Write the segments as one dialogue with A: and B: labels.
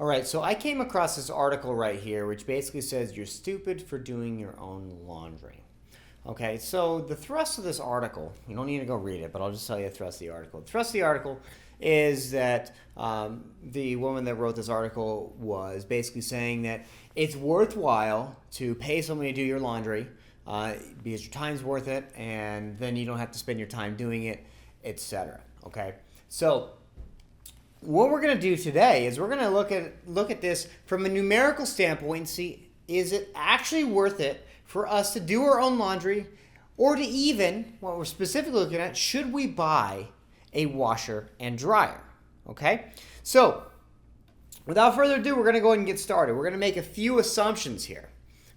A: All right, so I came across this article right here, which basically says you're stupid for doing your own laundry. Okay, so the thrust of this article, you don't need to go read it, but I'll just tell you the thrust of the article. The thrust of the article is that the woman that wrote this article was basically saying that it's worthwhile to pay somebody to do your laundry because your time's worth it, and then you don't have to spend your time doing it, etc. Okay, so what we're going to do today is we're going to look at this from a numerical standpoint and see, is it actually worth it for us to do our own laundry, or to even, what we're specifically looking at, should we buy a washer and dryer? Okay, so without further ado, we're going to go ahead and get started. We're going to make a few assumptions here.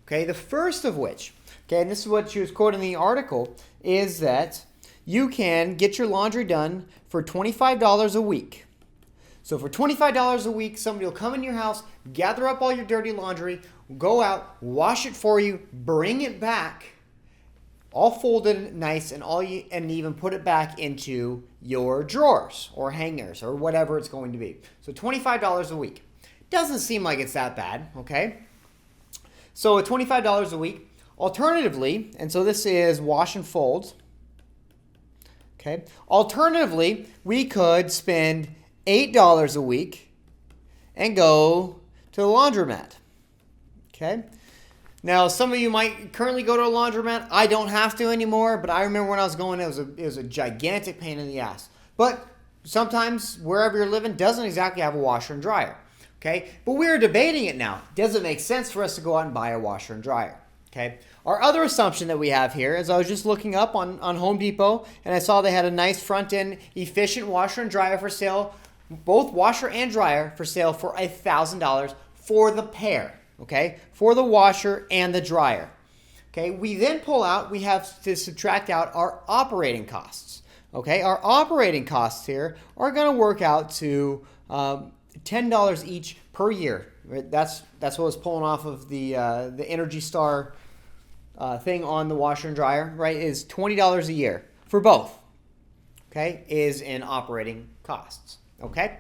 A: Okay, the first of which, okay, and this is what she was quoting in the article, is that you can get your laundry done for $25 a week. So for $25 a week, somebody will come in your house, gather up all your dirty laundry, go out, wash it for you, bring it back, all folded nice, and even put it back into your drawers or hangers or whatever it's going to be. So $25 a week. Doesn't seem like it's that bad, okay? So at $25 a week, alternatively, and so this is wash and fold, okay? Alternatively, we could spend $8 a week and go to the laundromat. Okay. Now, some of you might currently go to a laundromat. I don't have to anymore, but I remember when I was going, it was a gigantic pain in the ass. But sometimes wherever you're living doesn't exactly have a washer and dryer. Okay. But we're debating it now. Does it make sense for us to go out and buy a washer and dryer? Okay. Our other assumption that we have here is I was just looking up on Home Depot, and I saw they had a nice front-end efficient washer and dryer for sale. Both washer and dryer for sale for $1,000 for the pair, okay? For the washer and the dryer. Okay, we then we have to subtract out our operating costs. Okay, our operating costs here are going to work out to $10 each per year. Right? That's what was pulling off of the Energy Star thing on the washer and dryer, right? Is $20 a year for both. Okay, is in operating costs. Okay.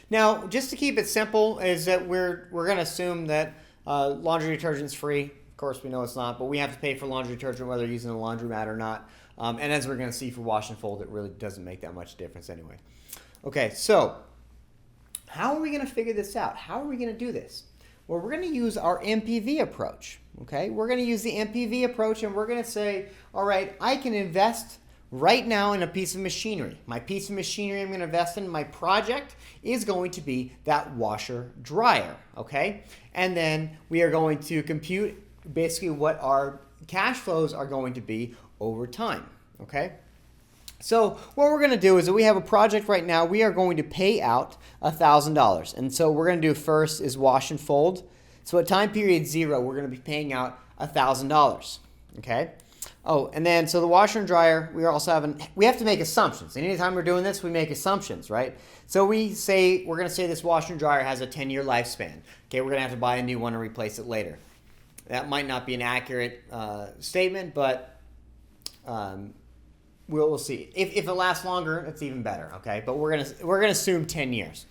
A: Now, just to keep it simple, is that we're going to assume that laundry detergent's free. Of course, we know it's not, but we have to pay for laundry detergent whether you're using a laundromat or not. And as we're going to see for wash and fold, it really doesn't make that much difference anyway. Okay, so how are we going to figure this out? How are we going to do this? Well, we're going to use our Npv approach. Okay, we're going to use the Npv approach, and we're going to say, all right, I can invest right now in a piece of machinery. My piece of machinery I'm going to invest in, my project is going to be that washer dryer, okay? And then we are going to compute basically what our cash flows are going to be over time, okay? So what we're going to do is that we have a project right now. We are going to pay out $1,000. And so we're going to do first is wash and fold. So at time period 0, we're going to be paying out $1,000, okay? Oh, and then so the washer and dryer, we have to make assumptions. And anytime we're doing this, we make assumptions, right? So we're going to say this washer and dryer has a 10-year lifespan. Okay, we're going to have to buy a new one and replace it later. That might not be an accurate statement, but we'll see. If it lasts longer, it's even better. Okay, but we're gonna assume 10 years.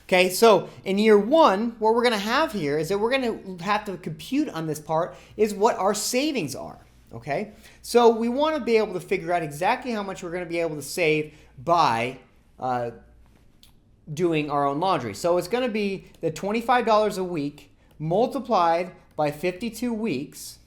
A: Okay, so in year 1, what we're going to have here is that we're going to have to compute on this part is what our savings are. Okay, so we want to be able to figure out exactly how much we're going to be able to save by doing our own laundry. So it's going to be the $25 a week multiplied by 52 weeks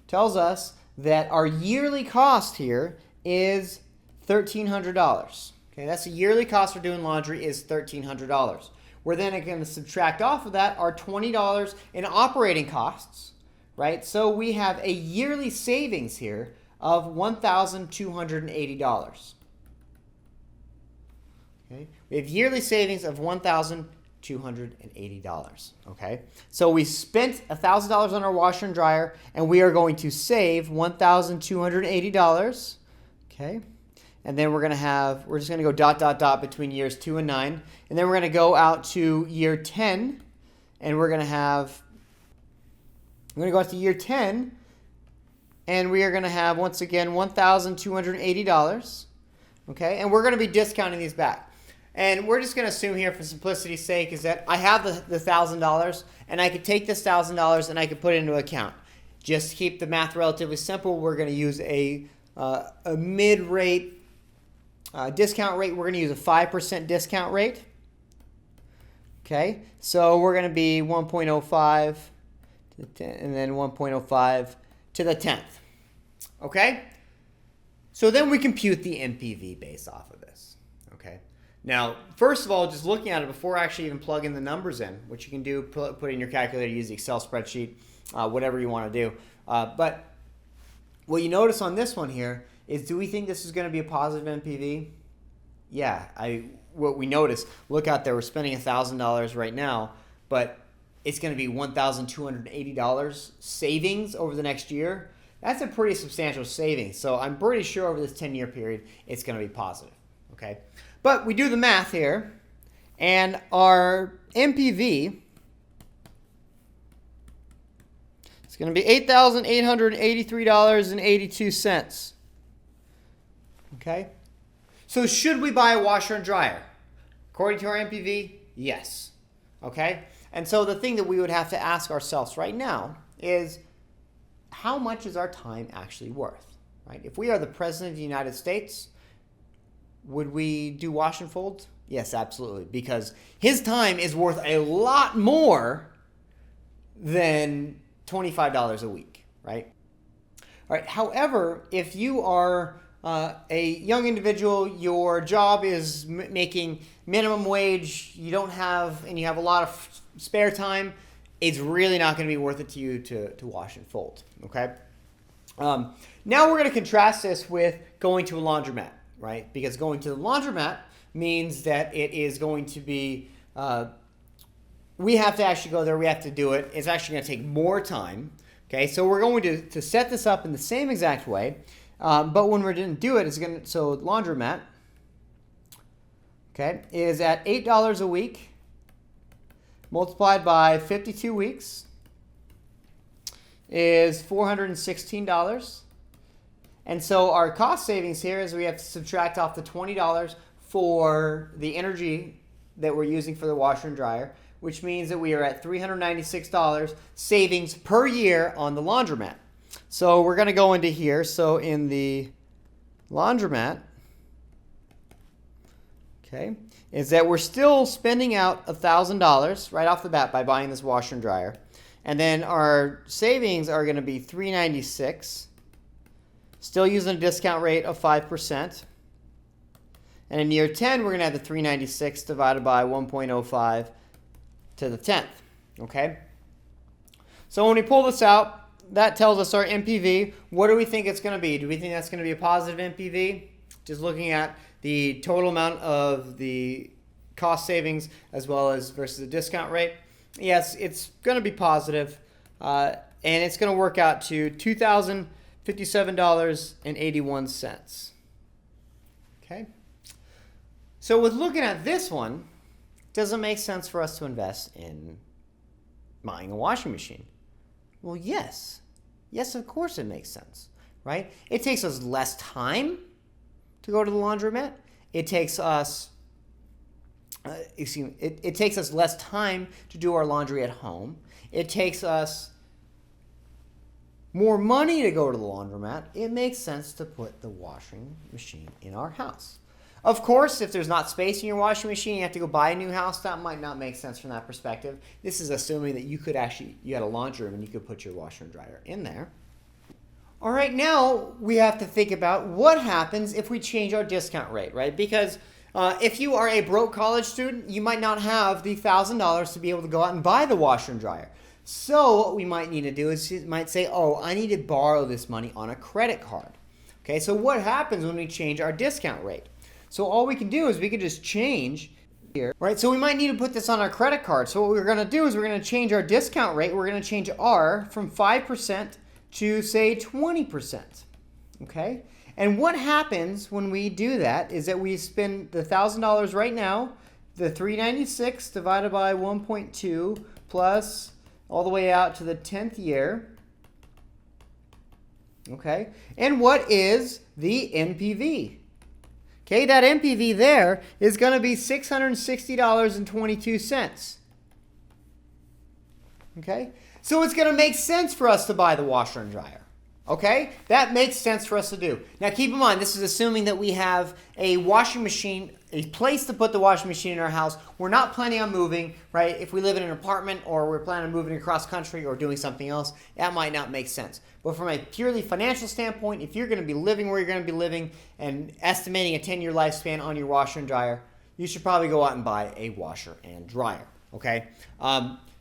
A: tells that our yearly cost here is $1,300. Okay, that's the yearly cost for doing laundry is $1,300. We're then going to subtract off of that our $20 in operating costs. Right, so we have a yearly savings here of $1,280. Okay, we have yearly savings of $1,280. Okay, so we spent $1,000 on our washer and dryer, and we are going to save $1,280. Okay, and then we're just going to go ... between years 2 and 9, and then we're going to go out to year 10, and we're going to go out to year 10, and we are going to have, once again, $1,280, okay? And we're going to be discounting these back. And we're just going to assume here for simplicity's sake is that I have the $1,000 and I could take this $1,000 and I could put it into an account. Just to keep the math relatively simple, we're going to use a mid-rate discount rate. We're going to use a 5% discount rate. Okay, so we're going to be 1.05 to the 10, and then 1.05 to the 10th. Okay, so then we compute the NPV based off of this. Okay, now first of all, just looking at it before actually even plugging the numbers in, which you can do, put in your calculator, use the Excel spreadsheet, whatever you want to do. But what you notice on this one here is, do we think this is going to be a positive NPV? Yeah, what we notice, look out there, we're spending $1,000 right now, but it's going to be $1,280 savings over the next year. That's a pretty substantial savings. So I'm pretty sure over this 10-year period, it's going to be positive. Okay, but we do the math here, and our NPV is going to be $8,883.82. Okay, so should we buy a washer and dryer? According to our NPV, yes. Okay, and so the thing that we would have to ask ourselves right now is, how much is our time actually worth? Right? If we are the President of the United States, would we do wash and fold? Yes, absolutely, because his time is worth a lot more than $25 a week, right? All right. However, if you are a young individual, your job is making minimum wage, you have a lot of spare time, it's really not going to be worth it to you to wash and fold. Okay. Now we're going to contrast this with going to a laundromat, right? Because going to the laundromat means that it is going to be, we have to actually go there, we have to do it. It's actually going to take more time. Okay, so we're going to set this up in the same exact way, but when we're going to do it, so laundromat, okay, is at $8 a week multiplied by 52 weeks is $416. And so our cost savings here is we have to subtract off the $20 for the energy that we're using for the washer and dryer, which means that we are at $396 savings per year on the laundromat. So we're going to go into here. So in the laundromat, okay, is that we're still spending out $1,000 right off the bat by buying this washer and dryer. And then our savings are going to be $396, still using a discount rate of 5%. And in year 10, we're going to have the $396 divided by 1.05 to the 10th. Okay? So when we pull this out, that tells us our NPV. What do we think it's going to be? Do we think that's going to be a positive NPV? Just looking at the total amount of the cost savings as well as versus the discount rate. Yes, it's going to be positive, and it's going to work out to $2,057.81. Okay? So with looking at this one, does it make sense for us to invest in buying a washing machine? Well, yes. Yes, of course it makes sense, right? It takes us less time to go to the laundromat. It takes us, it takes us less time to do our laundry at home. It takes us more money to go to the laundromat. It makes sense to put the washing machine in our house. Of course, if there's not space in your washing machine, you have to go buy a new house. That might not make sense from that perspective. This is assuming that you had a laundry room and you could put your washer and dryer in there. All right, now we have to think about what happens if we change our discount rate, right? Because if you are a broke college student, you might not have the $1,000 to be able to go out and buy the washer and dryer. So what we might need to do is you might say, oh, I need to borrow this money on a credit card. Okay, so what happens when we change our discount rate? So all we can do is we can just change here, right? So we might need to put this on our credit card. So what we're going to do is we're going to change our discount rate. We're going to change R from 5% to, say, 20%, okay? And what happens when we do that is that we spend the $1,000 right now, the $396 divided by 1.2 plus all the way out to the 10th year, okay? And what is the NPV? Okay, that NPV there is going to be $660.22. Okay, so it's going to make sense for us to buy the washer and dryer. Okay, that makes sense for us to do. Now keep in mind, this is assuming that we have a washing machine, a place to put the washing machine in our house. We're not planning on moving, right? If we live in an apartment or we're planning on moving across country or doing something else, that might not make sense. But from a purely financial standpoint, if you're going to be living where you're going to be living and estimating a 10-year lifespan on your washer and dryer, you should probably go out and buy a washer and dryer, okay?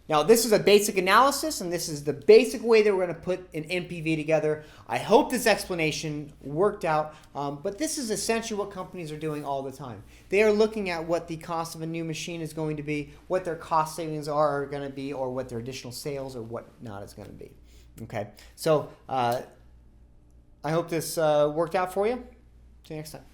A: Now, this is a basic analysis, and this is the basic way that we're going to put an NPV together. I hope this explanation worked out, but this is essentially what companies are doing all the time. They are looking at what the cost of a new machine is going to be, what their cost savings are going to be, or what their additional sales or whatnot is going to be. Okay, so I hope this worked out for you. See you next time.